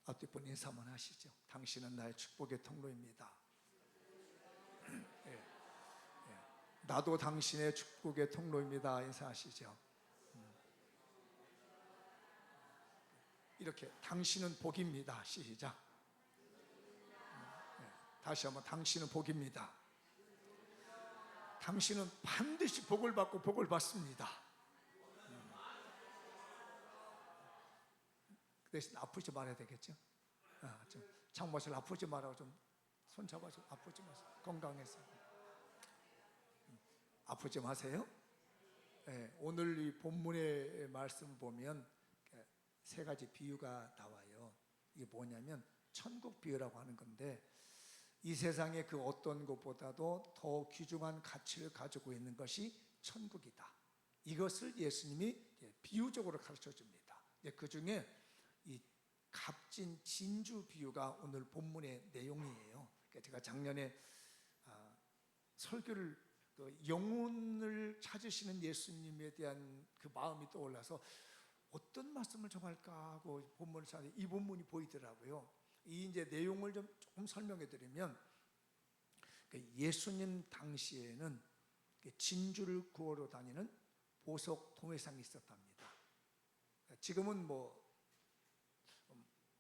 앞뒷분 인사 한번 하시죠. 당신은 나의 축복의 통로입니다. 예, 예. 나도 당신의 축복의 통로입니다. 인사하시죠. 이렇게 당신은 복입니다. 시작. 예. 다시 한번 당신은 복입니다. 당신은 반드시 복을 받고 복을 받습니다. 그 대신 아프지 말아야 되겠죠? 좀 장모실 아프지 말라고 좀 손잡아서 아프지 마세요. 건강해서 아프지 마세요. 네, 오늘 이 본문의 말씀을 보면 세 가지 비유가 나와요. 이게 뭐냐면 천국 비유라고 하는 건데, 이 세상의 그 어떤 것보다도 더 귀중한 가치를 가지고 있는 것이 천국이다. 이것을 예수님이 비유적으로 가르쳐 줍니다. 그 중에 이 값진 진주 비유가 오늘 본문의 내용이에요. 제가 작년에 설교를 영혼을 찾으시는 예수님에 대한 그 마음이 떠올라서 어떤 말씀을 정할까 하고 본문을 찾는데 이 본문이 보이더라고요. 이 이제 내용을 좀 조금 설명해 드리면, 예수님 당시에는 진주를 구하러 다니는 보석 도매상이 있었답니다. 지금은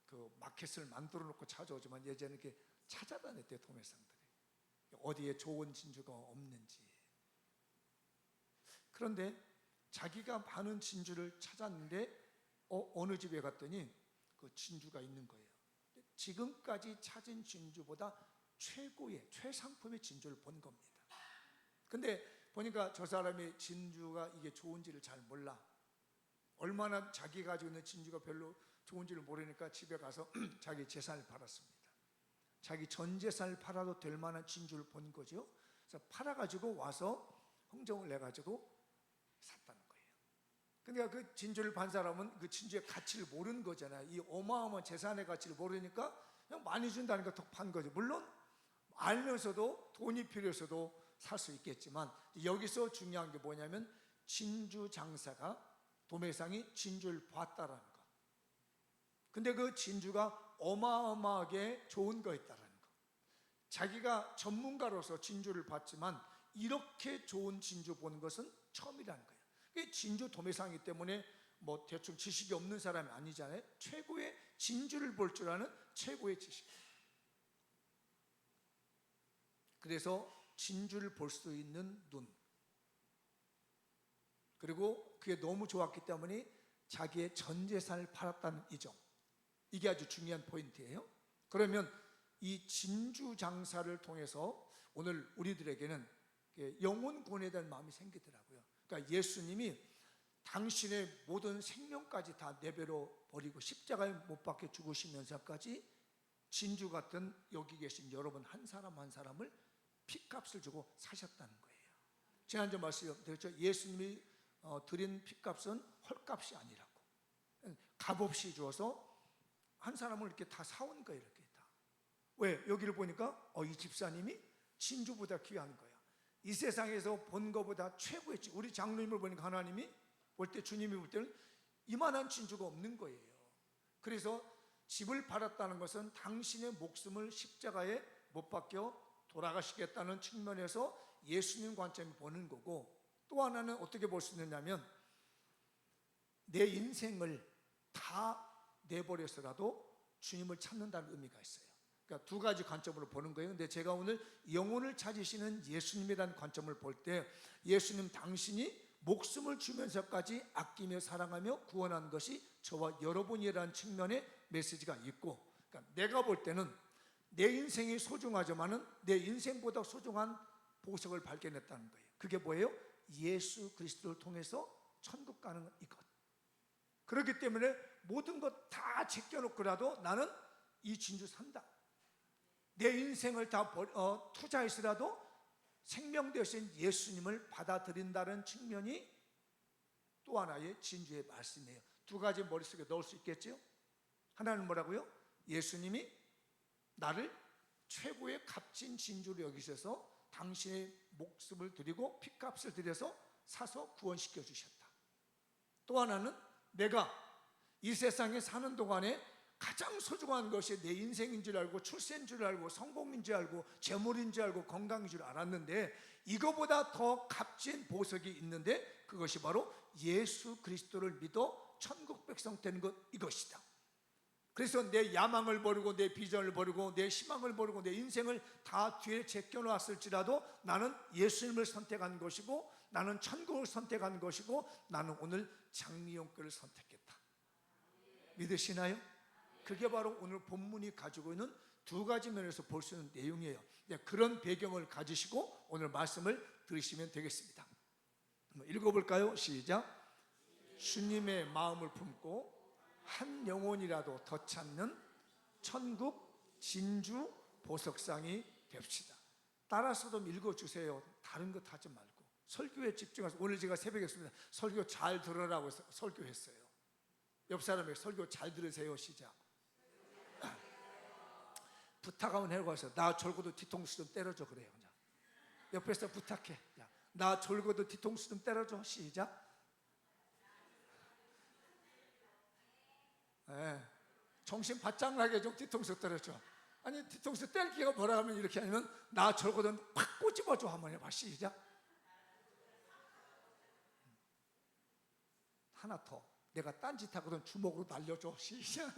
그 마켓을 만들어 놓고 찾아오지만 예전에 이렇게 찾아다녔대요. 도매상들이 어디에 좋은 진주가 없는지. 그런데 자기가 많은 진주를 찾았는데 어느 집에 갔더니 그 진주가 있는 거예요. 지금까지 찾은 진주보다 최상품의 진주를 본 겁니다. 근데 보니까 저 사람이 진주가 이게 좋은지를 잘 몰라. 얼마나 자기가 가지고 있는 진주가 별로 좋은지를 모르니까 집에 가서 자기 재산을 팔았습니다. 자기 전 재산을 팔아도 될 만한 진주를 본 거죠. 그래서 팔아가지고 와서 흥정을 내가지고 샀다는 거예요. 그러니까 그 진주를 판 사람은 그 진주의 가치를 모르는 거잖아요. 이 어마어마한 재산의 가치를 모르니까 그냥 많이 준다니까 더 판 거죠. 물론 알면서도 돈이 필요해서도 살 수 있겠지만, 여기서 중요한 게 뭐냐면 진주 장사가, 도매상이 진주를 봤다라는 거. 근데 그 진주가 어마어마하게 좋은 거였다라는 거. 자기가 전문가로서 진주를 봤지만 이렇게 좋은 진주 보는 것은 처음이라는 거예요. 진주 도매상이기 때문에 대충 지식이 없는 사람이 아니잖아요. 최고의 진주를 볼 줄 아는 최고의 지식. 그래서 진주를 볼 수 있는 눈, 그리고 그게 너무 좋았기 때문에 자기의 전 재산을 팔았다는 이 점, 이게 아주 중요한 포인트예요. 그러면 이 진주 장사를 통해서 오늘 우리들에게는 영혼 구원에 대한 마음이 생기더라고요. 그러니까 예수님이 당신의 모든 생명까지 다 내버려 버리고 십자가에 못 박혀 죽으시면서까지 진주 같은 여기 계신 여러분 한 사람 한 사람을 핏값을 주고 사셨다는 거예요. 지난주 말씀드렸죠. 예수님이 드린 핏값은 헐값이 아니라고, 값없이 주어서 한 사람을 이렇게 다 사온 거예요. 이렇게 다. 왜? 여기를 보니까 이 집사님이 진주보다 귀한 거야. 이 세상에서 본 것보다 최고의 진주. 우리 장로님을 보니까 하나님이 볼 때, 주님이 볼 때는 이만한 진주가 없는 거예요. 그래서 집을 팔았다는 것은 당신의 목숨을 십자가에 못 박혀 돌아가시겠다는 측면에서 예수님 관점이 보는 거고, 또 하나는 어떻게 볼 수 있느냐면 내 인생을 다 내버려서라도 주님을 찾는다는 의미가 있어요. 그러니까 두 가지 관점으로 보는 거예요. 근데 제가 오늘 영혼을 찾으시는 예수님이라는 관점을 볼 때, 예수님 당신이 목숨을 주면서까지 아끼며 사랑하며 구원한 것이 저와 여러분이라는 측면의 메시지가 있고, 그러니까 내가 볼 때는 내 인생이 소중하지만은 내 인생보다 소중한 보석을 발견했다는 거예요. 그게 뭐예요? 예수 그리스도를 통해서 천국 가는 이것. 그렇기 때문에 모든 것 다 제껴놓고라도 나는 이 진주 산다. 내 인생을 다 투자해서라도 생명 되신 예수님을 받아들인다는 측면이 또 하나의 진주의 말씀이에요. 두 가지 머릿속에 넣을 수 있겠죠? 하나는 뭐라고요? 예수님이 나를 최고의 값진 진주로 여기셔서 당신의 목숨을 드리고 핏값을 들여서 사서 구원시켜 주셨다. 또 하나는 내가 이 세상에 사는 동안에 가장 소중한 것이 내 인생인 줄 알고 출세인 줄 알고 성공인 줄 알고 재물인 줄 알고 건강인 줄 알았는데 이거보다 더 값진 보석이 있는데 그것이 바로 예수 그리스도를 믿어 천국 백성 되는 것, 이것이다. 그래서 내 야망을 버리고 내 비전을 버리고 내 희망을 버리고 내 인생을 다 뒤에 제껴놨을지라도 나는 예수님을 선택한 것이고 나는 천국을 선택한 것이고 나는 오늘 장미용교를 선택했다. 믿으시나요? 그게 바로 오늘 본문이 가지고 있는 두 가지 면에서 볼 수 있는 내용이에요. 그런 배경을 가지시고 오늘 말씀을 들으시면 되겠습니다. 읽어볼까요? 시작. 주님의 마음을 품고 한 영혼이라도 더 찾는 천국 진주 보석상이 됩시다. 따라서 좀 읽어주세요. 다른 것 하지 말고 설교에 집중해서. 오늘 제가 새벽에 했습니다. 설교 잘 들으라고 해서 설교했어요. 옆 사람에게 설교 잘 들으세요. 시작. 부탁 한번 해보세요. 나 졸고도 뒤통수 좀 때려줘. 그래요. 옆에서 부탁해. 나 졸고도 뒤통수 좀 때려줘. 시작. 네. 정신 바짝 나게 좀 뒤통수 때려줘. 아니 뒤통수 뗄 기가 뭐라 하면 이렇게 하면 나 졸고도 팍 꼬집어줘. 한번 해봐. 시작. 하나 더. 내가 딴짓하거든 주먹으로 날려줘. 시작.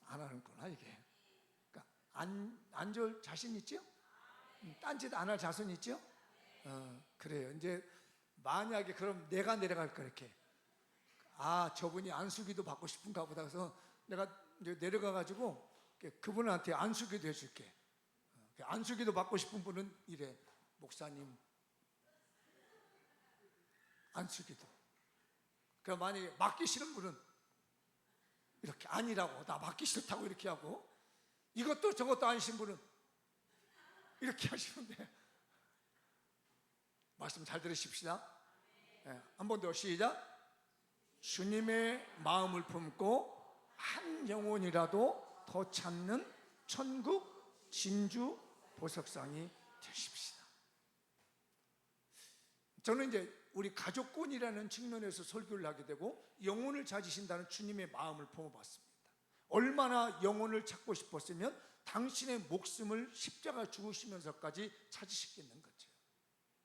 안 하는구나 이게. 그러니까 안 줄 자신 있죠? 딴짓 안 할 자신 있죠? 그래요. 이제 만약에 그럼 내가 내려갈 거 이렇게. 아, 저분이 안수기도 받고 싶은가 보다. 그래서 내가 이제 내려가 가지고 그분한테 안수기도 해줄게. 안수기도 받고 싶은 분은 이래. 목사님 안수기도. 그럼 만약에 맡기 싫은 분은 이렇게 아니라고, 나 맡기 싫다고 이렇게 하고, 이것도 저것도 아니신 분은 이렇게 하시면 돼. 말씀 잘 들으십시다. 네, 한 번 더 시작. 주님의 마음을 품고 한 영혼이라도 더 찾는 천국 진주 보석상이 되십시다. 저는 이제 우리 가족군이라는 측면에서 설교를 하게 되고 영혼을 찾으신다는 주님의 마음을 품어봤습니다. 얼마나 영혼을 찾고 싶었으면 당신의 목숨을 십자가 죽으시면서까지 찾으셨겠는 거죠.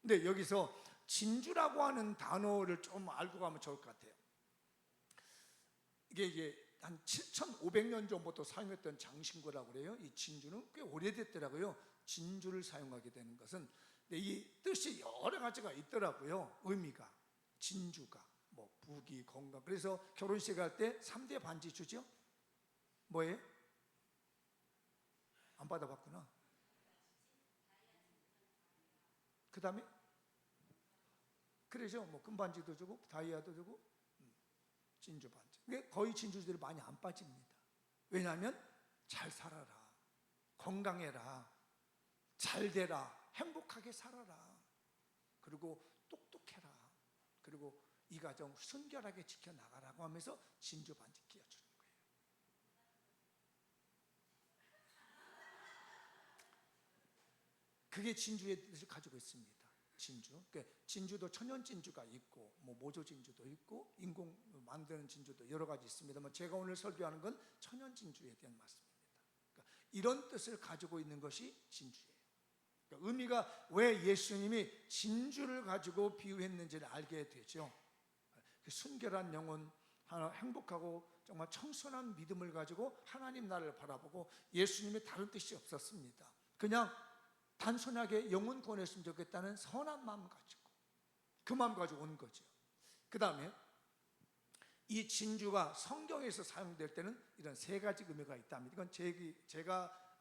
근데 여기서 진주라고 하는 단어를 좀 알고 가면 좋을 것 같아요. 이게 한 7,500년 전부터 사용했던 장신구라고 그래요. 이 진주는 꽤 오래됐더라고요. 진주를 사용하게 되는 것은. 근데 이 뜻이 여러 가지가 있더라고요. 의미가. 진주가 뭐 부귀 건강. 그래서 결혼식 할 때 3대 반지 주죠. 뭐예요? 안 받아봤구나. 그 다음에 그러죠. 뭐 금반지도 주고 다이아도 주고 진주 반지. 근데 거의 진주들이 많이 안 빠집니다. 왜냐하면 잘 살아라, 건강해라, 잘 되라, 행복하게 살아라, 그리고 똑똑해라, 그리고 이 가정 순결하게 지켜나가라고 하면서 진주 반지 끼워주는 거예요. 그게 진주의 뜻을 가지고 있습니다. 진주. 그러니까 진주도 천연 진주가 있고 뭐 모조 진주도 있고 인공 만드는 진주도 여러 가지 있습니다만 제가 오늘 설교하는 건 천연 진주에 대한 말씀입니다. 그러니까 이런 뜻을 가지고 있는 것이 진주예요. 그러니까 의미가 왜 예수님이 진주를 가지고 비유했는지를 알게 되죠. 순결한 영혼, 행복하고 정말 청순한 믿음을 가지고 하나님 나라를 바라보고 예수님의 다른 뜻이 없었습니다. 그냥 단순하게 영혼 구원했으면 좋겠다는 선한 마음 가지고 그 마음 가지고 온 거죠. 그 다음에 이 진주가 성경에서 사용될 때는 이런 세 가지 의미가 있답니다. 이건 제가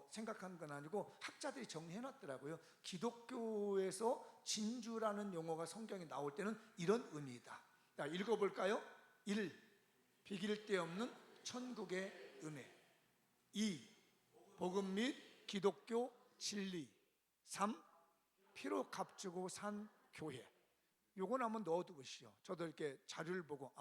생각한 건 아니고 학자들이 정리해놨더라고요. 기독교에서 진주라는 용어가 성경에 나올 때는 이런 의미이다. 자, 읽어볼까요? 1. 비길 데 없는 천국의 은혜. 2. 복음 및 기독교 진리. 3. 피로 값주고 산 교회. 요건 한번 넣어두시죠. 저도 이렇게 자료를 보고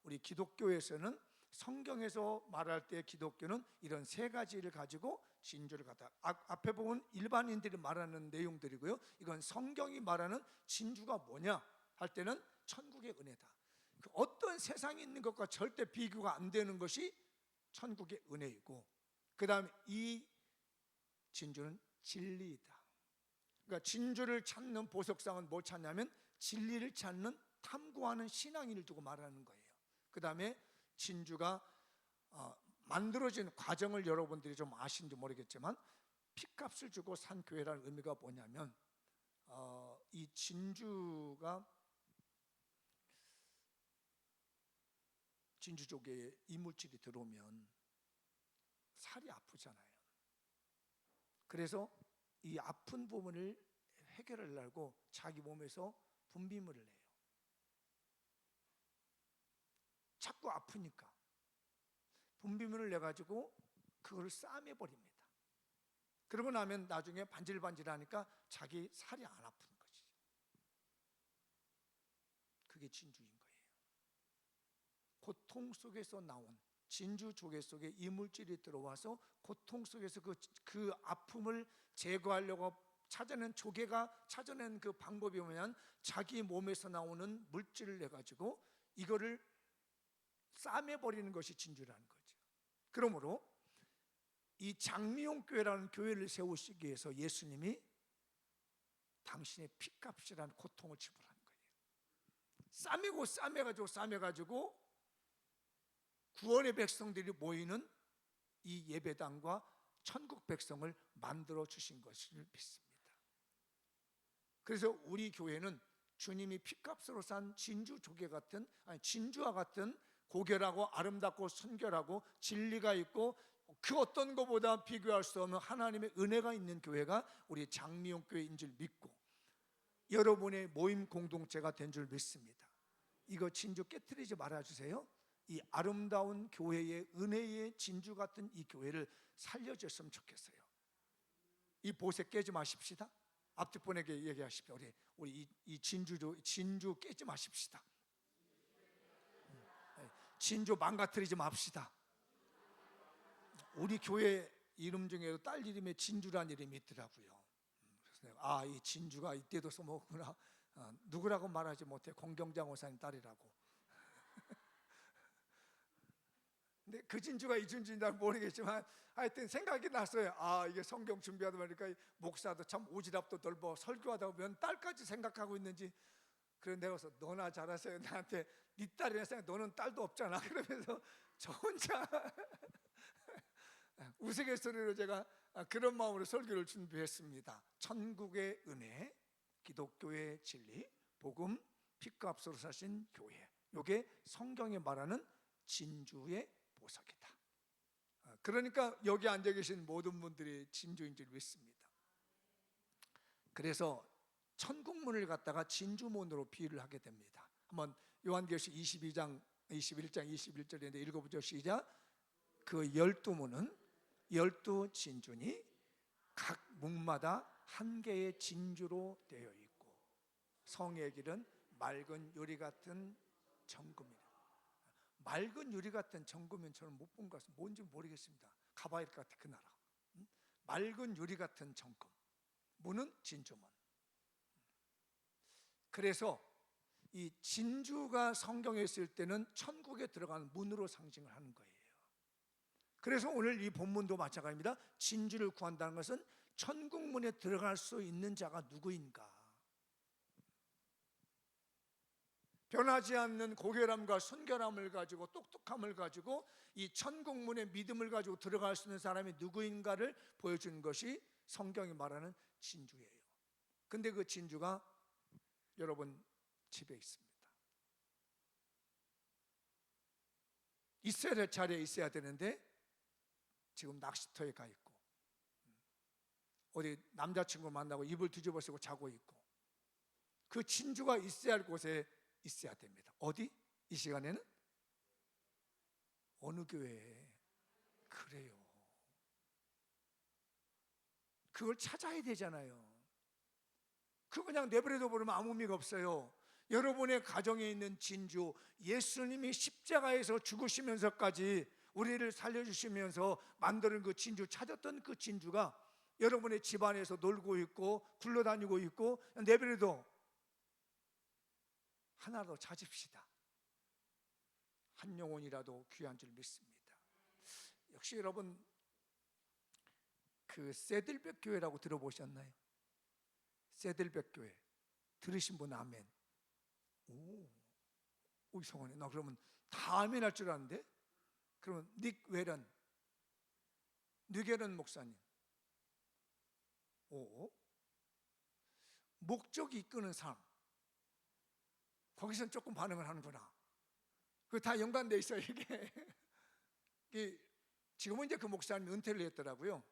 우리 기독교에서는 성경에서 말할 때 기독교는 이런 세 가지를 가지고 진주를 갖다 앞에 보면 일반인들이 말하는 내용들이고요. 이건 성경이 말하는 진주가 뭐냐 할 때는 천국의 은혜다. 어떤 어떤 세상에 있는 것과 절대 비교가 안 되는 것이 천국의 은혜이고, 그 다음에 이 진주는 진리이다. 그러니까 진주를 찾는 보석상은 뭘 찾냐면 진리를 찾는 탐구하는 신앙인을 두고 말하는 거예요. 그 다음에 진주가 만들어진 과정을 여러분들이 좀 아시는지 모르겠지만, 핏값을 주고 산 교회라는 의미가 뭐냐면, 이 진주가 진주조개에 이물질이 들어오면 살이 아프잖아요. 그래서 이 아픈 부분을 해결하려고 자기 몸에서 분비물을 내요. 자꾸 아프니까 분비물을 내가지고 그걸 싸매버립니다. 그러고 나면 나중에 반질반질하니까 자기 살이 안 아픈 거지. 그게 진주인 거예요. 고통 속에서 나온 진주 조개 속에 이물질이 들어와서 고통 속에서 그 아픔을 제거하려고 찾아낸 조개가 찾아낸 그 방법이 뭐냐면, 자기 몸에서 나오는 물질을 내 가지고 이거를 싸매버리는 것이 진주라는 거죠. 그러므로 이 장미용 교회라는 교회를 세우시기 위해서 예수님이 당신의 핏값이라는 고통을 지불한 거예요. 싸매가지고 구원의 백성들이 모이는 이 예배당과 천국 백성을 만들어 주신 것을 믿습니다. 그래서 우리 교회는 주님이 핏값으로 산 진주와 같은 고결하고 아름답고 순결하고 진리가 있고 그 어떤 것보다 비교할 수 없는 하나님의 은혜가 있는 교회가 우리 장미용 교회인 줄 믿고, 여러분의 모임 공동체가 된 줄 믿습니다. 이거 진주 깨트리지 말아주세요. 이 아름다운 교회의 은혜의 진주 같은 이 교회를 살려줬으면 좋겠어요. 이 보색 깨지 마십시다. 앞뒷 분에게 얘기하십시오. 우리 이 진주 깨지 마십시다. 진주 망가뜨리지 맙시다. 우리 교회 이름 중에도 딸 이름에 진주란 이름이 있더라고요. 그래서 이 진주가 이때도 써먹구나. 누구라고 말하지 못해. 공경장 호사님 딸이라고. 근데 그 진주가 이 진주인지 모르겠지만 하여튼 생각이 났어요. 이게 성경 준비하다 보니까 목사도 참 오지랖도 넓어 설교하다 보면 딸까지 생각하고 있는지, 그래 내가 그래서 너나 잘하세요. 나한테 네 딸이라 생각, 너는 딸도 없잖아. 그러면서 저 혼자 우스갯소리로 제가 그런 마음으로 설교를 준비했습니다. 천국의 은혜, 기독교의 진리, 복음, 핏값으로 사신 교회, 이게 성경이 말하는 진주의 보석이다. 그러니까 여기 앉아 계신 모든 분들이 진주인 줄 믿습니다. 그래서 천국문을 갖다가 진주문으로 비유를 하게 됩니다. 한번 요한계시록 21장 21절인데 읽어보죠. 시작. 그 12문은 12진주니 각 문마다 한 개의 진주로 되어 있고 성의 길은 맑은 유리 같은 정금이라. 맑은 유리 같은 정금은 저는 못 본 것 같습니다. 뭔지 모르겠습니다. 가봐야 할 것 같아 그 나라. 맑은 유리 같은 정금, 문은 진주문. 그래서 이 진주가 성경에 있을 때는 천국에 들어가는 문으로 상징을 하는 거예요. 그래서 오늘 이 본문도 마찬가지입니다. 진주를 구한다는 것은 천국문에 들어갈 수 있는 자가 누구인가? 변하지 않는 고결함과 순결함을 가지고 똑똑함을 가지고 이 천국문의 믿음을 가지고 들어갈 수 있는 사람이 누구인가를 보여주는 것이 성경이 말하는 진주예요. 근데 그 진주가 여러분 집에 있습니다. 있어야 될 자리에 있어야 되는데 지금 낚시터에 가 있고 어디 남자친구 만나고 이불 뒤집어 쓰고 자고 있고, 그 진주가 있어야 할 곳에 있어야 됩니다. 어디? 이 시간에는? 어느 교회에? 그래요. 그걸 찾아야 되잖아요. 그거 그냥 내버려둬 버리면 아무 의미가 없어요. 여러분의 가정에 있는 진주, 예수님이 십자가에서 죽으시면서까지 우리를 살려주시면서 만드는 그 진주, 찾았던 그 진주가 여러분의 집안에서 놀고 있고 굴러다니고 있고, 내버려둬 하나로 찾읍시다. 한 영혼이라도 귀한 줄 믿습니다. 역시 여러분 그 세들백 교회라고 들어보셨나요? 세들백 교회 들으신 분 아멘. 오, 이상하네. 나 그러면 다 아멘 할 줄 아는데. 그러면 닉 웨런 목사님. 목적이 이끄는 삶. 거기서는 조금 반응을 하는구나. 그 다 연관돼 있어요 이게. 지금은 이제 그 목사님이 은퇴를 했더라고요.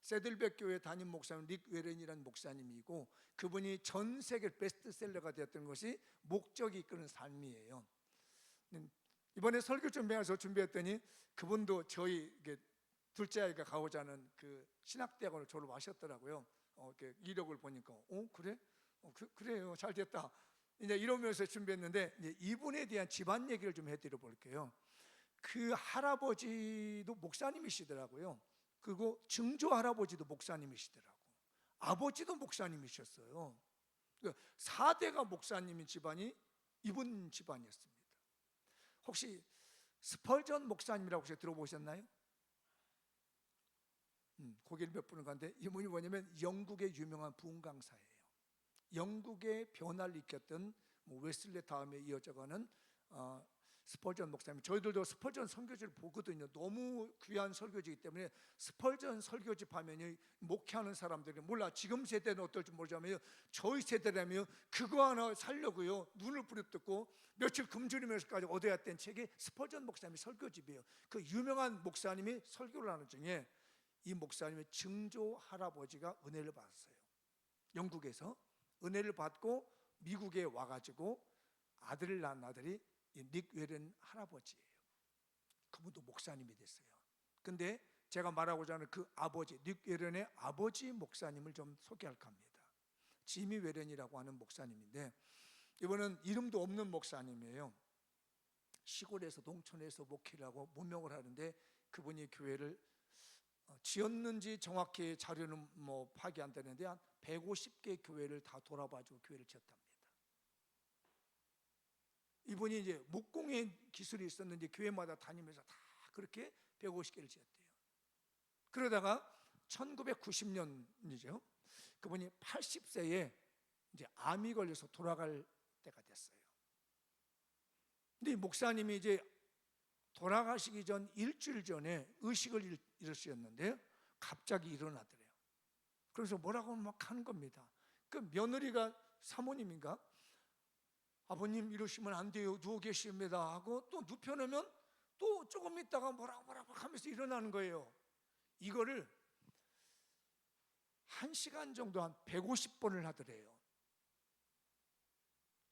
세들백 교회 담임 목사님 닉 웨런이라는 목사님이고, 그분이 전 세계 베스트셀러가 되었던 것이 목적이 이끄는 삶이에요. 이번에 설교 준비해서 준비했더니 그분도 저희 둘째 아이가 가고자 하는 그 신학대학원을 졸업하셨더라고요. 이력을 보니까 그래? 그래요, 잘 됐다. 이제 이러면서 준비했는데, 이제 이분에 대한 집안 얘기를 좀 해드려 볼게요. 그 할아버지도 목사님이시더라고요. 그리고 증조 할아버지도 목사님이시더라고. 아버지도 목사님이셨어요. 4대가 목사님인 집안이 이분 집안이었습니다. 혹시 스펄전 목사님이라고 혹시 들어보셨나요? 고개를 몇 분을 가는데, 이분이 뭐냐면 영국의 유명한 부흥 강사예요. 영국의 변화를 일으켰던 웨슬리 다음에 이어져가는 스펄전 목사님. 저희들도 스펄전 설교집을 보거든요. 너무 귀한 설교지이기 때문에 스펄전 설교집 하면 목회하는 사람들이 몰라. 지금 세대는 어떨지 모르지만 저희 세대라면 그거 하나 살려고요 눈을 부릅뜨고 며칠 굶주리면서까지 얻어야 했던 책이 스펄전 목사님의 설교집이에요. 그 유명한 목사님이 설교를 하는 중에 이 목사님의 증조 할아버지가 은혜를 받았어요. 영국에서 은혜를 받고 미국에 와가지고 아들을 낳은 아들이 닉 웨런 할아버지예요. 그분도 목사님이 됐어요. 근데 제가 말하고자 하는 그 아버지, 닉 웨런의 아버지 목사님을 좀 소개할까 합니다. 지미 웨런이라고 하는 목사님인데, 이분은 이름도 없는 목사님이에요. 시골에서 농촌에서 목회를 하고 문명을 하는데, 그분이 교회를 지었는지 정확히 자료는 파악이 안 되는데 한 150개 교회를 다 돌아봐주고 교회를 지었답니다. 이분이 이제 목공의 기술이 있었는지 교회마다 다니면서 다 그렇게 150개를 지었대요. 그러다가 1990년이죠. 그분이 80세에 이제 암이 걸려서 돌아갈 때가 됐어요. 근데 목사님이 이제 돌아가시기 전 일주일 전에 의식을 잃으셨는데 갑자기 일어나더래요. 그래서 뭐라고 막 하는 겁니다. 그 며느리가 사모님인가? 아버님 이러시면 안 돼요, 누워 계십니다 하고 또 눕혀놓으면 또 조금 있다가 뭐라고 하면서 일어나는 거예요. 이거를 1시간 정도 한 150번을 하더래요.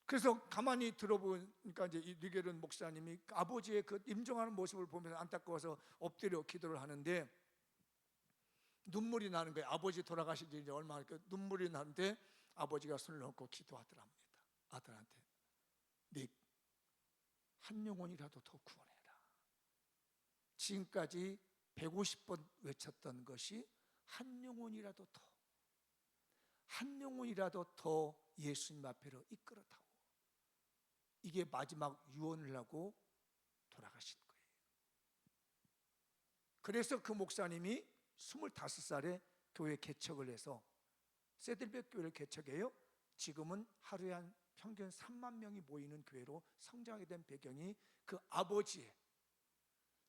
그래서 가만히 들어보니까 이제 이 닉 웨런 목사님이 아버지의 그 임종하는 모습을 보면서 안타까워서 엎드려 기도를 하는데 눈물이 나는 거예요. 아버지 돌아가신 지 이제 얼마 눈물이 나는데 아버지가 손을 얹고 기도하더랍니다. 아들한테 닉, 한 영혼이라도 더 구원해라. 지금까지 150번 외쳤던 것이 한 영혼이라도 더, 한 영혼이라도 더 예수님 앞으로 이끌어다오. 이게 마지막 유언을 하고 돌아가신 거예요. 그래서 그 목사님이 25살에 교회 개척을 해서 세들백 교회를 개척해요. 지금은 하루에 한 평균 3만 명이 모이는 교회로 성장하게 된 배경이 그 아버지의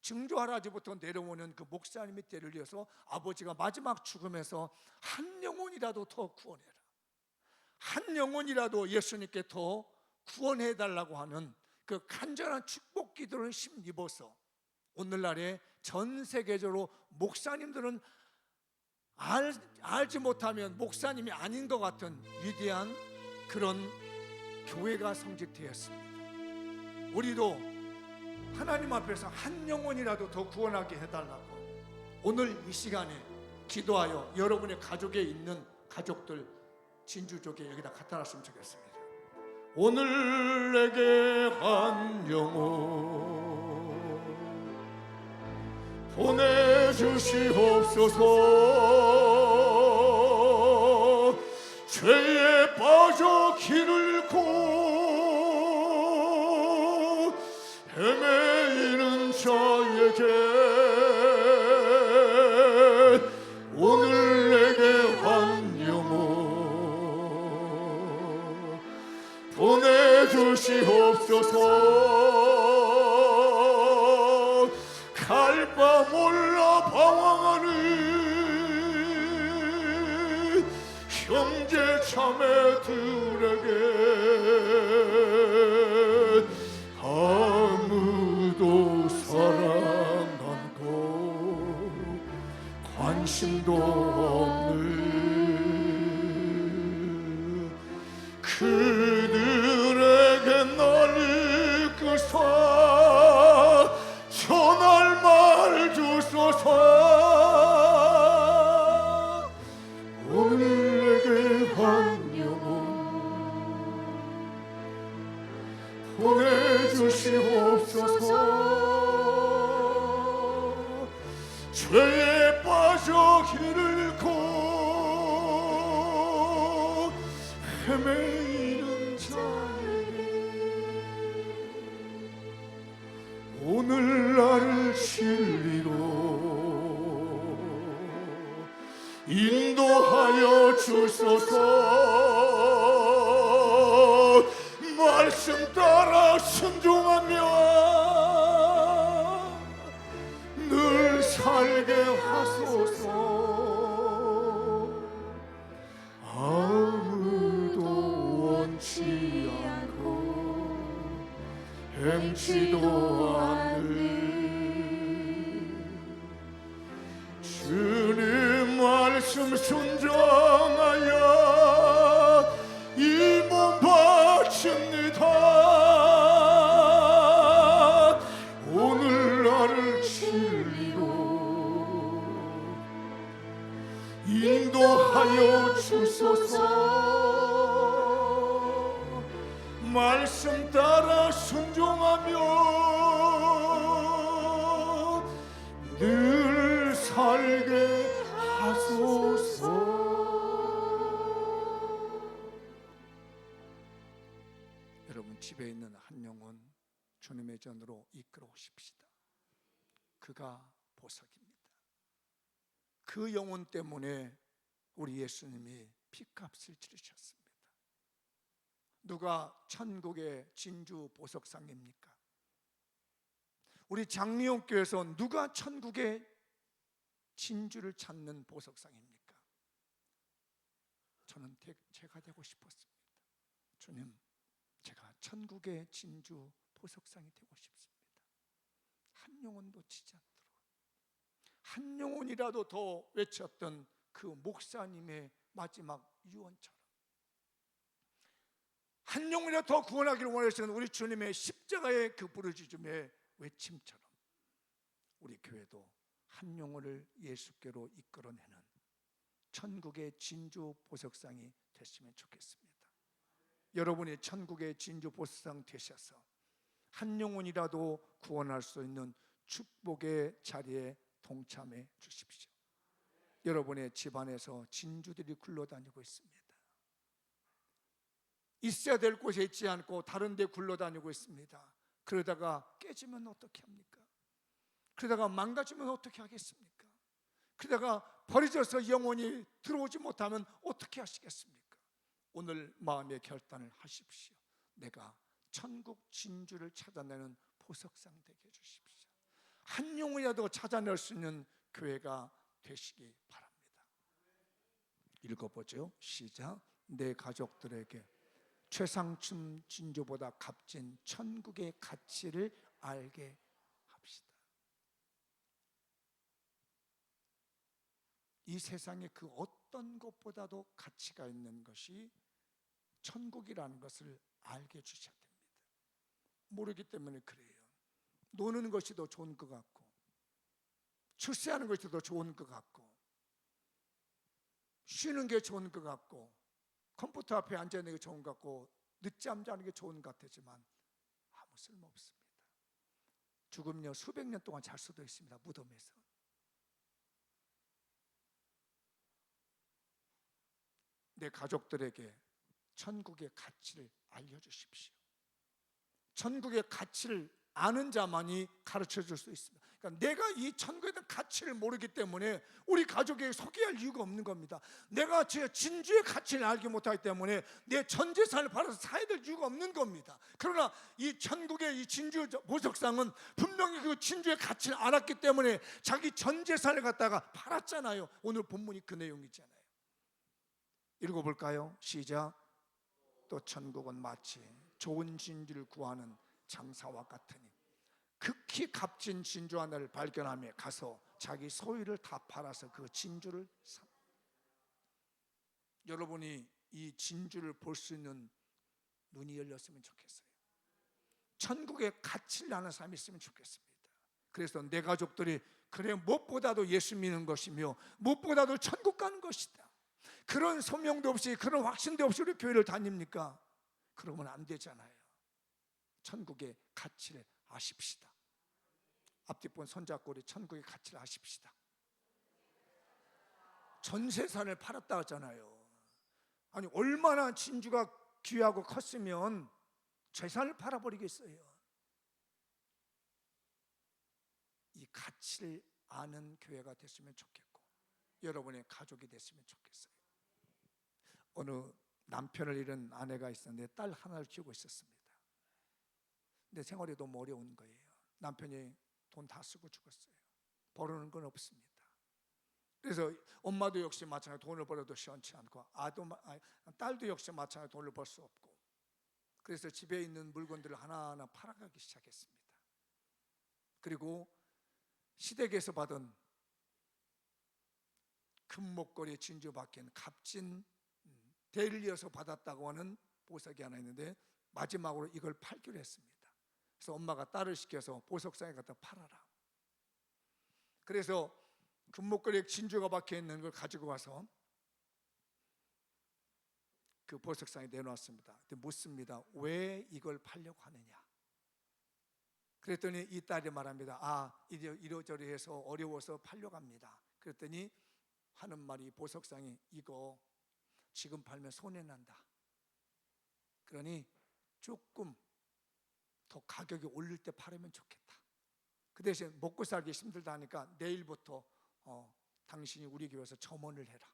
증조 할아버지부터 내려오는 그 목사님의 때를 이어서 아버지가 마지막 죽음에서 한 영혼이라도 더 구원해라, 한 영혼이라도 예수님께 더 구원해달라고 하는 그 간절한 축복 기도를 힘입어서 오늘날에 전 세계적으로 목사님들은 알지 못하면 목사님이 아닌 것 같은 위대한 그런 교회가 성직되었습니다. 우리도 하나님 앞에서 한 영혼이라도 더 구원하게 해달라고 오늘 이 시간에 기도하여 여러분의 가족에 있는 가족들 진주족에 여기다 갖다 놨으면 좋겠습니다. 오늘 내게 한 영혼 보내주시옵소서. 죄에 빠져 길을 잃고 헤매이 자에게 오늘 내게 한 영혼 보내주시옵소서. 갈 바 몰라 방황하는 형제 자매들에게 아무도 사랑 않고 관심도 없는 그들에게 나를 이끄사 전할 말 주소서. 오늘 내게 한 영혼 보내주시옵소서. 죄에 빠져 길을 잃고 헤매이는 자에게 오늘 나를 진리로 인도하여 주소서. 말씀 따라 순종하며 늘 살게 하소서. 아무도 원치 않고 행치도 않는 주님 말씀 순종하여 이 몸 바칩니다. 오늘 나를 진리로 인도하여 주소서. 말씀 따라 순종하며 늘 살게 하소서. 여러분, 집에 있는 한 영혼 주님의 전으로 이끌어 오십시다. 그가 보석입니다. 그 영혼 때문에 우리 예수님이 피값을 치르셨습니다. 누가 천국의 진주 보석상입니까? 우리 장리용교에서 누가 천국의 진주를 찾는 보석상입니까? 저는 제가 되고 싶었습니다. 주님, 제가 천국의 진주 보석상이 되고 싶습니다. 한 영혼 놓치지 않도록, 한 영혼이라도 더 외쳤던 그 목사님의 마지막 유언처럼, 한 영혼이라도 더 구원하기를 원하시는 우리 주님의 십자가의 그 부르짖음의 외침처럼 우리 교회도 한 영혼을 예수께로 이끌어내는 천국의 진주 보석상이 됐으면 좋겠습니다. 여러분이 천국의 진주 보석상 되셔서 한 영혼이라도 구원할 수 있는 축복의 자리에 동참해 주십시오. 여러분의 집안에서 진주들이 굴러다니고 있습니다. 있어야 될 곳에 있지 않고 다른 데 굴러다니고 있습니다. 그러다가 깨지면 어떻게 합니까? 그러다가 망가지면 어떻게 하겠습니까? 그러다가 버려져서 영혼이 들어오지 못하면 어떻게 하시겠습니까? 오늘 마음의 결단을 하십시오. 내가 천국 진주를 찾아내는 보석상 되게 해주십시오. 한 영혼이라도 찾아낼 수 있는 교회가 되시기 바랍니다. 읽어보죠. 시작. 내 가족들에게 최상층 진주보다 값진 천국의 가치를 알게 합시다. 이 세상에 그 어떤 것보다도 가치가 있는 것이 천국이라는 것을 알게 해주셔야 됩니다. 모르기 때문에 그래요. 노는 것이 더 좋은 것 같고, 출세하는 것이 더 좋은 것 같고, 쉬는 게 좋은 것 같고, 컴퓨터 앞에 앉아있는 게 좋은 것 같고, 늦잠 자는 게 좋은 것 같지만 아무 쓸모없습니다. 죽으면 수백 년 동안 잘 수도 있습니다. 무덤에서. 내 가족들에게 천국의 가치를 알려주십시오. 천국의 가치를 아는 자만이 가르쳐 줄 수 있습니다. 그러니까 내가 이 천국에 대한 가치를 모르기 때문에 우리 가족에게 소개할 이유가 없는 겁니다. 내가 제 진주의 가치를 알지 못하기 때문에 내 전 재산을 팔아서 사야 될 이유가 없는 겁니다. 그러나 이 천국의 이 진주 보석상은 분명히 그 진주의 가치를 알았기 때문에 자기 전 재산을 갖다가 팔았잖아요. 오늘 본문이 그 내용이잖아요. 읽어볼까요? 시작. 또 천국은 마치 좋은 진주를 구하는 장사와 같으니 극히 값진 진주 하나를 발견하며 가서 자기 소유를 다 팔아서 그 진주를 사. 여러분이 이 진주를 볼 수 있는 눈이 열렸으면 좋겠어요. 천국의 가치를 아는 사람이 있으면 좋겠습니다. 그래서 내 가족들이 그래 무엇보다도 예수 믿는 것이며 무엇보다도 천국 가는 것이다, 그런 소명도 없이 그런 확신도 없이 우리 교회를 다닙니까? 그러면 안 되잖아요. 천국의 가치를 아십시다. 앞뒷분 손잡고 우리 천국의 가치를 아십시다. 전세산을 팔았다 하잖아요. 아니 얼마나 진주가 귀하고 컸으면 재산을 팔아버리겠어요. 이 가치를 아는 교회가 됐으면 좋겠고 여러분의 가족이 됐으면 좋겠어요. 어느 남편을 잃은 아내가 있었는데 딸 하나를 키우고 있었습니다. 근데 생활이 너무 어려운 거예요. 남편이 돈 다 쓰고 죽었어요. 벌어오는 건 없습니다. 그래서 엄마도 역시 마찬가지로 돈을 벌어도 시원치 않고 딸도 역시 마찬가지로 돈을 벌 수 없고, 그래서 집에 있는 물건들을 하나하나 팔아가기 시작했습니다. 그리고 시댁에서 받은 금목걸이 진주 박힌 값진 대를 이어서 받았다고 하는 보석이 하나 있는데 마지막으로 이걸 팔기로 했습니다. 그래서 엄마가 딸을 시켜서 보석상에 갖다 팔아라. 그래서 금목걸이에 진주가 박혀 있는 걸 가지고 와서 그 보석상에 내놓았습니다. 근데 묻습니다. 왜 이걸 팔려고 하느냐? 그랬더니 이 딸이 말합니다. 이러저러 해서 어려워서 팔려고 합니다. 그랬더니 하는 말이, 보석상이 이거 지금 팔면 손해난다. 그러니 조금 더 가격이 올릴 때 팔으면 좋겠다. 그 대신 먹고 살기 힘들다 하니까 내일부터 당신이 우리 교회에서 점원을 해라.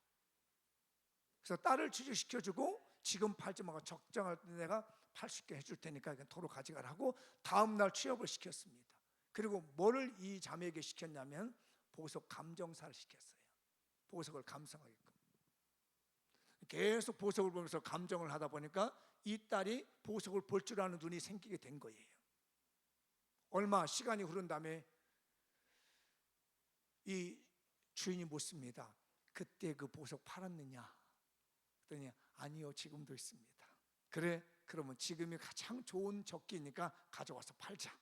그래서 딸을 취직시켜주고 지금 팔지 말고 적정할 때 내가 팔 수 있게 해줄 테니까 도로 가져가라 하고 다음 날 취업을 시켰습니다. 그리고 뭐를 이 자매에게 시켰냐면 보석 감정사를 시켰어요. 보석을 감상하게끔. 계속 보석을 보면서 감정을 하다 보니까 이 딸이 보석을 볼 줄 아는 눈이 생기게 된 거예요. 얼마 시간이 흐른 다음에 이 주인이 묻습니다. 그때 그 보석 팔았느냐? 그랬더니 아니요, 지금도 있습니다. 그래, 그러면 지금이 가장 좋은 적기니까 가져와서 팔자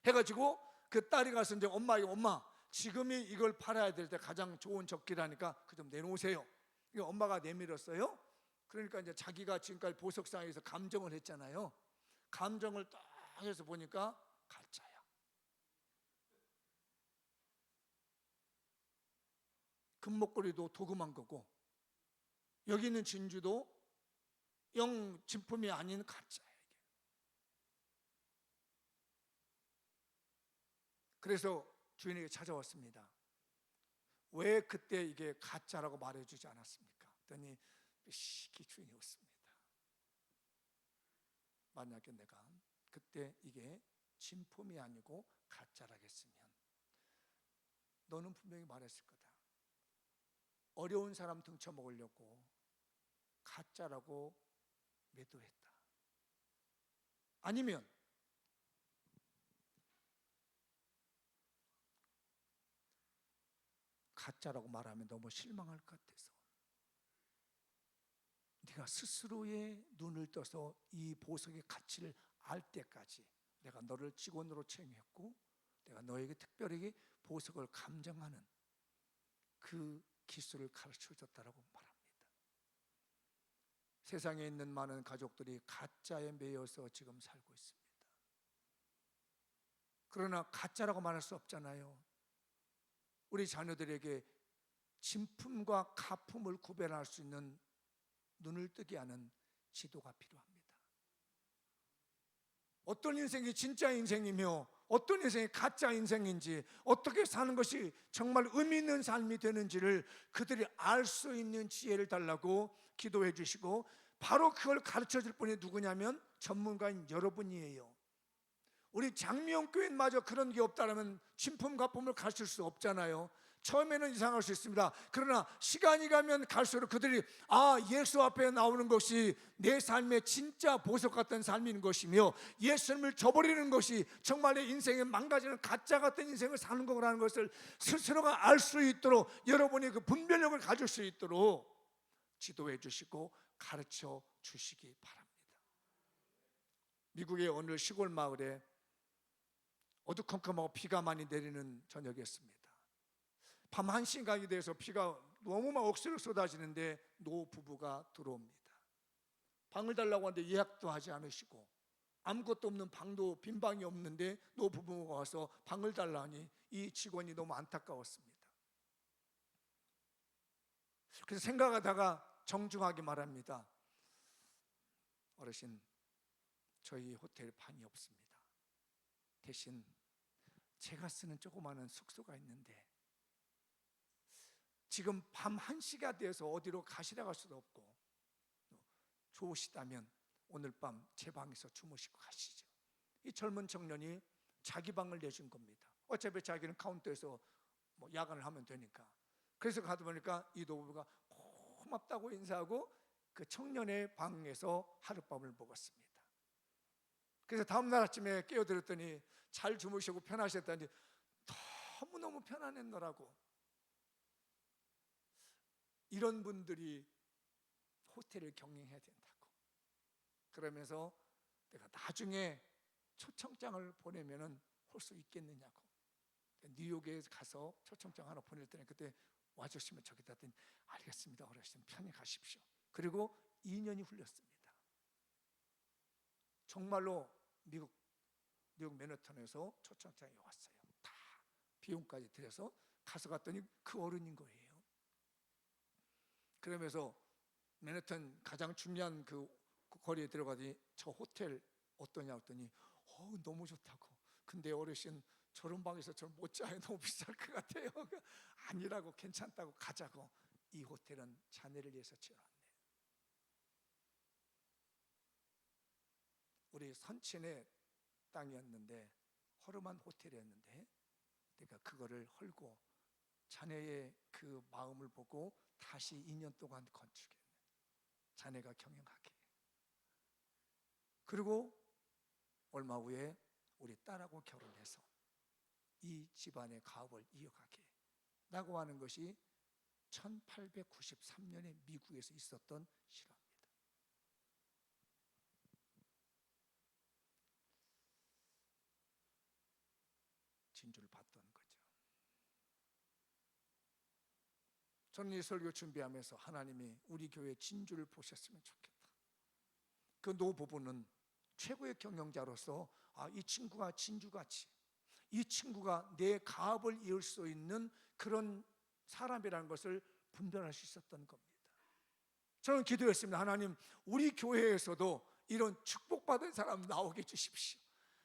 해가지고 그 딸이 가서 이제 엄마에게, 엄마 지금이 이걸 팔아야 될 때 가장 좋은 적기라니까 그 좀 내놓으세요. 엄마가 내밀었어요. 그러니까 이제 자기가 지금까지 보석상에서 감정을 했잖아요. 감정을 딱 해서 보니까 가짜야. 금목걸이도 도금한 거고 여기 있는 진주도 영 진품이 아닌 가짜야 이게. 그래서 주인에게 찾아왔습니다. 왜 그때 이게 가짜라고 말해주지 않았습니까? 그랬더니 시기 주인이 웃습니다. 만약에 내가 그때 이게 진품이 아니고 가짜라고 했으면 너는 분명히 말했을 거다. 어려운 사람 등쳐먹으려고 가짜라고 매도했다. 아니면 가짜라고 말하면 너무 실망할 것 같아서 네가 스스로의 눈을 떠서 이 보석의 가치를 알 때까지 내가 너를 직원으로 채용했고 내가 너에게 특별하게 보석을 감정하는 그 기술을 가르쳐줬다라고 말합니다. 세상에 있는 많은 가족들이 가짜에 매여서 지금 살고 있습니다. 그러나 가짜라고 말할 수 없잖아요. 우리 자녀들에게 진품과 가품을 구별할 수 있는 눈을 뜨게 하는 지도가 필요합니다. 어떤 인생이 진짜 인생이며 어떤 인생이 가짜 인생인지, 어떻게 사는 것이 정말 의미 있는 삶이 되는지를 그들이 알 수 있는 지혜를 달라고 기도해 주시고, 바로 그걸 가르쳐 줄 분이 누구냐면 전문가인 여러분이에요. 우리 장미영교회마저 그런 게 없다면 진품가품을 가르칠 수 없잖아요. 처음에는 이상할 수 있습니다. 그러나 시간이 가면 갈수록 그들이 예수 앞에 나오는 것이 내 삶의 진짜 보석 같은 삶인 것이며, 예수님을 저버리는 것이 정말 내 인생에 망가지는 가짜 같은 인생을 사는 거라는 것을 스스로가 알 수 있도록, 여러분이 그 분별력을 가질 수 있도록 지도해 주시고 가르쳐 주시기 바랍니다. 미국의 어느 시골 마을에 어두컴컴하고 비가 많이 내리는 저녁이었습니다. 밤 1시간이 돼서 비가 너무 막 억수로 쏟아지는데 노 부부가 들어옵니다. 방을 달라고 하는데 예약도 하지 않으시고 아무것도 없는 방도, 빈 방이 없는데 노 부부가 와서 방을 달라 하니 이 직원이 너무 안타까웠습니다. 그래서 생각하다가 정중하게 말합니다. 어르신, 저희 호텔 방이 없습니다. 대신 제가 쓰는 조그마한 숙소가 있는데 지금 밤 1시가 돼서 어디로 가시라고 할 수도 없고, 좋으시다면 오늘 밤 제 방에서 주무시고 가시죠. 이 젊은 청년이 자기 방을 내준 겁니다. 어차피 자기는 카운터에서 야간을 하면 되니까. 그래서 가다 보니까 이 노부부가 고맙다고 인사하고 그 청년의 방에서 하룻밤을 묵었습니다. 그래서 다음날 아침에 깨어들었더니 잘 주무시고 편하셨다니 너무너무 편안했노라고. 이런 분들이 호텔을 경영해야 된다고. 그러면서 내가 나중에 초청장을 보내면은 올 수 있겠느냐고. 뉴욕에 가서 초청장 하나 보낼 때는 그때 와주시면 좋겠다 했더니 알겠습니다, 어르신, 편히 가십시오. 그리고 2년이 흘렀습니다. 정말로 뉴욕 맨해튼에서 초청장이 왔어요. 다 비용까지 들여서 가서 갔더니 그 어른인 거예요. 그러면서 맨해튼 가장 중요한 그 거리에 들어가더니 저 호텔 어떠냐 했더니 너무 좋다고. 근데 어르신, 저런 방에서 저를 못 자요. 너무 비쌀 것 같아요. 아니라고, 괜찮다고, 가자고. 이 호텔은 자네를 위해서 지어놨네. 우리 선친의 땅이었는데, 허름한 호텔이었는데 내가 그거를 헐고 자네의 그 마음을 보고 다시 2년 동안 건축했네. 자네가 경영하게. 그리고 얼마 후에 우리 딸하고 결혼해서 이 집안의 가업을 이어가게 라고 하는 것이 1893년에 미국에서 있었던 실화입니다. 진주를 받던 거죠. 저는 이 설교 준비하면서 하나님이 우리 교회 진주를 보셨으면 좋겠다. 그 노부부는 최고의 경영자로서 이 친구가 진주같이, 이 친구가 내 가업을 이을 수 있는 그런 사람이라는 것을 분별할 수 있었던 겁니다. 저는 기도했습니다. 하나님, 우리 교회에서도 이런 축복받은 사람 나오게 해주십시오.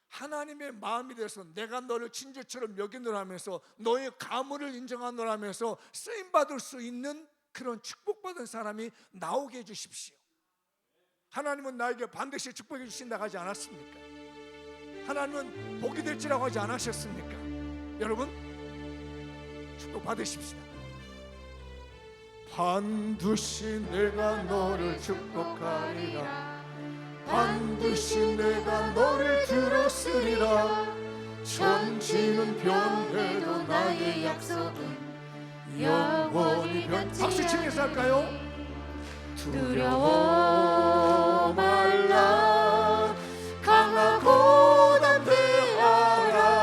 하나님의 마음이 돼서 내가 너를 진주처럼 여기노라 하면서 너의 가문을 인정하노라 하면서 쓰임받을 수 있는 그런 축복받은 사람이 나오게 해주십시오. 하나님은 나에게 반드시 축복해 주신다고 하지 않았습니까? 하나님은 복이 될지라고 하지 않으셨습니까? 여러분, 축복 받으십시다. 반드시 내가 너를 축복하리라. 반드시 내가 너를 들었으리라. 천지는 변해도 나의 약속은 영원히 변치. 박수 치면서 할까요? 두려워 말라. 강하고 담대하라.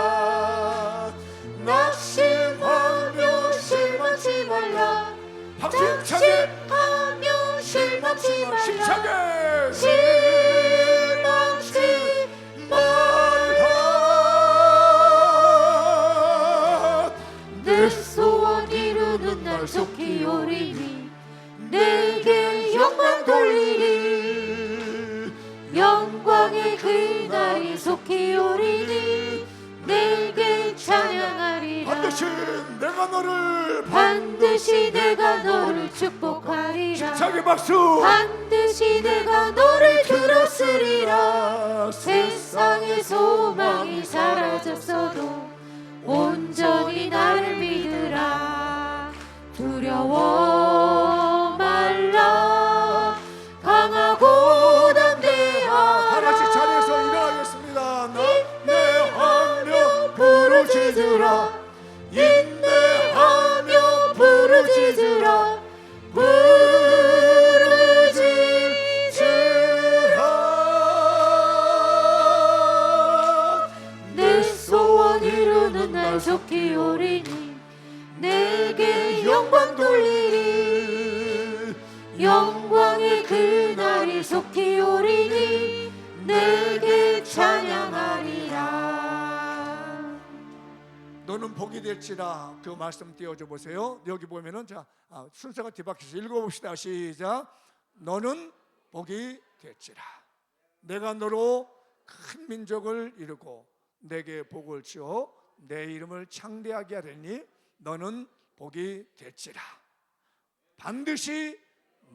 낙심하며 실망치 말라. 박수 힘차게, 낙심하며 실망치 말라. 힘차게. 실망치 말라. 내 소원 이루는 날 속히 오리니 내게 영광 돌리리. 반드시 내가 너를 축복하리라. 자기 박수. 반드시 내가 너를 들었으리라. 세상의 소망이 사라졌어도 온전히 나를 믿으라. 두려워 말라. 강하고 담대하라. 다 같이 자리에서 일어나겠습니다. 인내하며 부르짖으라. 인내하며 부르짖으라. 부르짖으라. 내 소원 이루는 날 속히 오리니 내게 영광 돌리리. 영광의 그날이 속히 오리니 내게 찬양하리라. 너는 복이 될지라. 그 말씀 띄워줘 보세요. 여기 보면은 자 순서가 뒤바뀌어서 읽어봅시다. 시작. 너는 복이 될지라. 내가 너로 큰 민족을 이루고 내게 복을 주어 내 이름을 창대하게 하리니 너는 복이 될지라. 반드시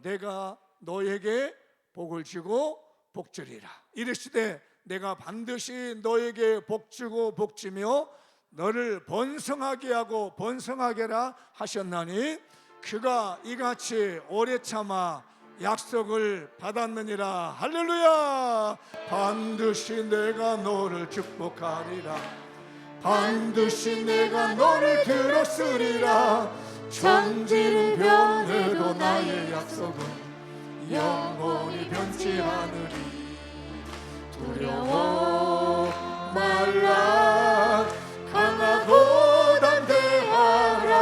내가 너에게 복을 주고 복주리라. 이르시되 내가 반드시 너에게 복주고 복주며 너를 번성하게 하고 번성하게라 하셨나니 그가 이같이 오래 참아 약속을 받았느니라. 할렐루야. 반드시 내가 너를 축복하리라. 반드시 내가 너를 들었으리라. 천지를 변해도 나의 약속은 영원히 변치 않으리. 두려워 말라. 강하고 담대하라.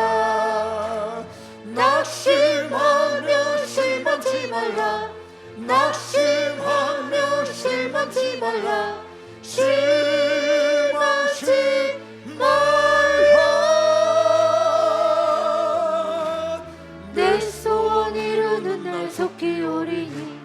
낙심하며 실망치 말라. 낙심하며 실망치 말라. 실망치 말라. 내 소원 이루는 날 속히 오리니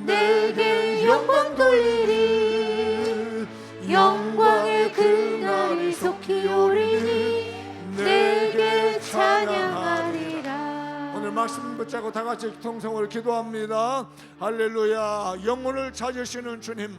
내게 영광 돌리리. 영광의 그날이 속히 오리니 내게 찬양하리라. 오늘 말씀 붙잡고 다 같이 통성으로 기도합니다. 할렐루야. 영혼을 찾으시는 주님,